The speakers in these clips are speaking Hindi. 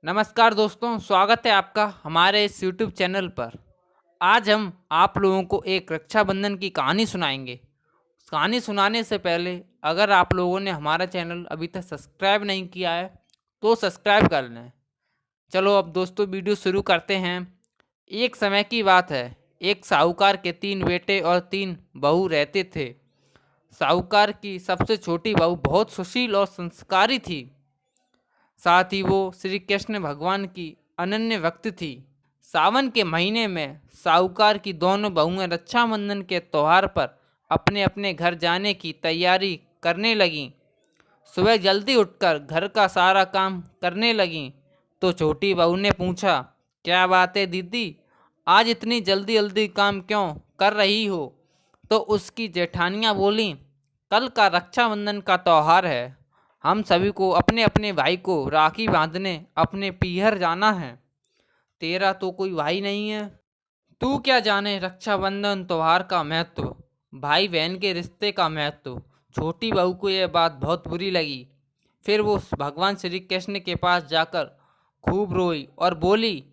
नमस्कार दोस्तों, स्वागत है आपका हमारे इस YouTube चैनल पर। आज हम आप लोगों को एक रक्षाबंधन की कहानी सुनाएंगे। कहानी सुनाने से पहले अगर आप लोगों ने हमारा चैनल अभी तक सब्सक्राइब नहीं किया है तो सब्सक्राइब कर लें। चलो अब दोस्तों वीडियो शुरू करते हैं। एक समय की बात है, एक साहूकार के 3 बेटे और 3 बहू रहते थे। साहूकार की सबसे छोटी बहू बहुत सुशील और संस्कारी थी। साथ ही वो श्री कृष्ण भगवान की अनन्य भक्त थी। सावन के महीने में साहूकार की दोनों बहुएं रक्षाबंधन के त्योहार पर अपने अपने घर जाने की तैयारी करने लगीं। सुबह जल्दी उठकर घर का सारा काम करने लगीं तो छोटी बहू ने पूछा, क्या बात है दीदी, आज इतनी जल्दी जल्दी काम क्यों कर रही हो? तो उसकी जेठानियाँ बोलीं, कल का रक्षाबंधन का त्यौहार है। हम सभी को अपने अपने भाई को राखी बांधने अपने पीहर जाना है। तेरा तो कोई भाई नहीं है, तू क्या जाने रक्षाबंधन त्योहार का महत्व, भाई बहन के रिश्ते का महत्व। छोटी बहू को यह बात बहुत बुरी लगी। फिर वो भगवान श्री कृष्ण के पास जाकर खूब रोई और बोली,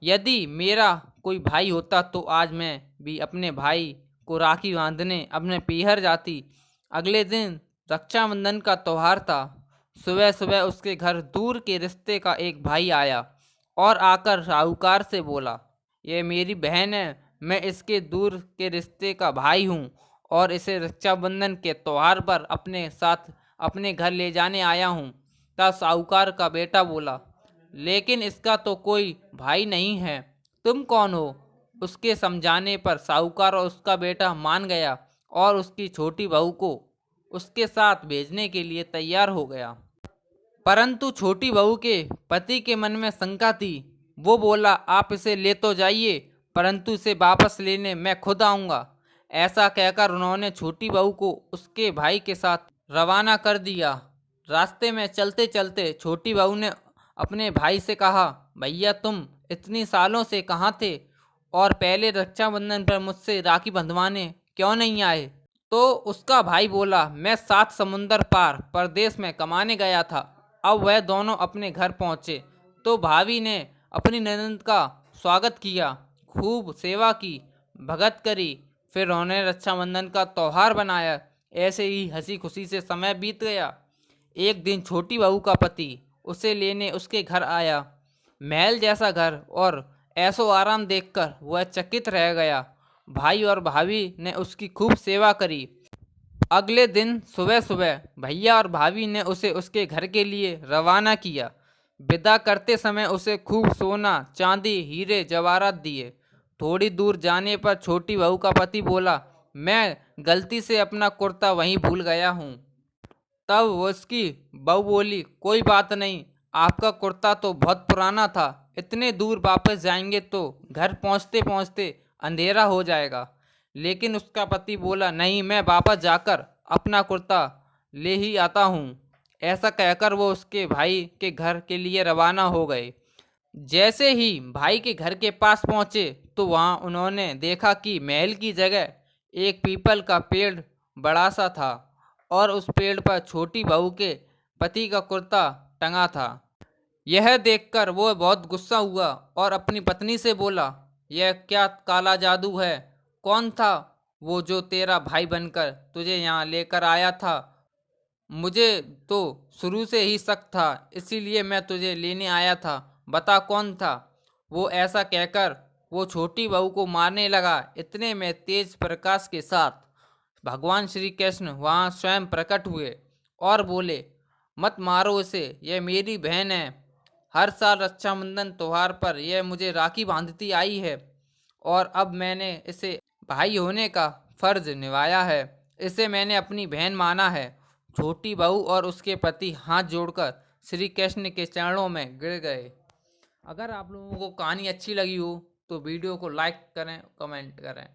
यदि मेरा कोई भाई होता तो आज मैं भी अपने भाई को राखी बांधने अपने पीहर जाती। अगले दिन रक्षाबंधन का त्यौहार था। सुबह सुबह उसके घर दूर के रिश्ते का एक भाई आया और आकर साहूकार से बोला, ये मेरी बहन है, मैं इसके दूर के रिश्ते का भाई हूँ और इसे रक्षाबंधन के त्यौहार पर अपने साथ अपने घर ले जाने आया हूँ। तब साहूकार का बेटा बोला, लेकिन इसका तो कोई भाई नहीं है, तुम कौन हो? उसके समझाने पर साहूकार और उसका बेटा मान गया और उसकी छोटी बहू को उसके साथ भेजने के लिए तैयार हो गया। परंतु छोटी बहू के पति के मन में शंका थी। वो बोला, आप इसे ले तो जाइए, परंतु इसे वापस लेने मैं खुद आऊँगा। ऐसा कहकर उन्होंने छोटी बहू को उसके भाई के साथ रवाना कर दिया। रास्ते में चलते चलते छोटी बहू ने अपने भाई से कहा, भैया तुम इतनी सालों से कहाँ थे और पहले रक्षाबंधन पर मुझसे राखी बंधवाने क्यों नहीं आए? तो उसका भाई बोला, मैं 7 समुंदर पार परदेश में कमाने गया था। अब वह दोनों अपने घर पहुँचे तो भाभी ने अपनी ननद का स्वागत किया, खूब सेवा की, भगत करी। फिर उन्होंने रक्षाबंधन का त्यौहार बनाया। ऐसे ही हंसी खुशी से समय बीत गया। एक दिन छोटी बहू का पति उसे लेने उसके घर आया। महल जैसा घर और ऐशो आराम देखकर वह चकित रह गया। भाई और भाभी ने उसकी खूब सेवा करी। अगले दिन सुबह सुबह भैया और भाभी ने उसे उसके घर के लिए रवाना किया। विदा करते समय उसे खूब सोना चांदी हीरे जवाहरात दिए। थोड़ी दूर जाने पर छोटी बहू का पति बोला, मैं गलती से अपना कुर्ता वहीं भूल गया हूँ। तब उसकी बहू बोली, कोई बात नहीं, आपका कुर्ता तो बहुत पुराना था, इतने दूर वापस जाएंगे तो घर पहुँचते पहुँचते अंधेरा हो जाएगा। लेकिन उसका पति बोला, नहीं, मैं वापस जाकर अपना कुर्ता ले ही आता हूँ। ऐसा कहकर वो उसके भाई के घर के लिए रवाना हो गए। जैसे ही भाई के घर के पास पहुँचे तो वहाँ उन्होंने देखा कि महल की जगह एक पीपल का पेड़ बड़ा सा था और उस पेड़ पर छोटी बहू के पति का कुर्ता टंगा था। यह देखकर वो बहुत गुस्सा हुआ और अपनी पत्नी से बोला, यह क्या काला जादू है? कौन था वो जो तेरा भाई बनकर तुझे यहाँ लेकर आया था? मुझे तो शुरू से ही शक था, इसीलिए मैं तुझे लेने आया था। बता कौन था? वो ऐसा कहकर वो छोटी बहू को मारने लगा। इतने में तेज प्रकाश के साथ भगवान श्री कृष्ण वहाँ स्वयं प्रकट हुए और बोले, मत मारो इसे, यह मेरी बहन है। हर साल रक्षाबंधन त्यौहार पर यह मुझे राखी बांधती आई है और अब मैंने इसे भाई होने का फर्ज निभाया है। इसे मैंने अपनी बहन माना है। छोटी बहू और उसके पति हाथ जोड़कर श्री कृष्ण के चरणों में गिर गए। अगर आप लोगों को कहानी अच्छी लगी हो तो वीडियो को लाइक करें, कमेंट करें।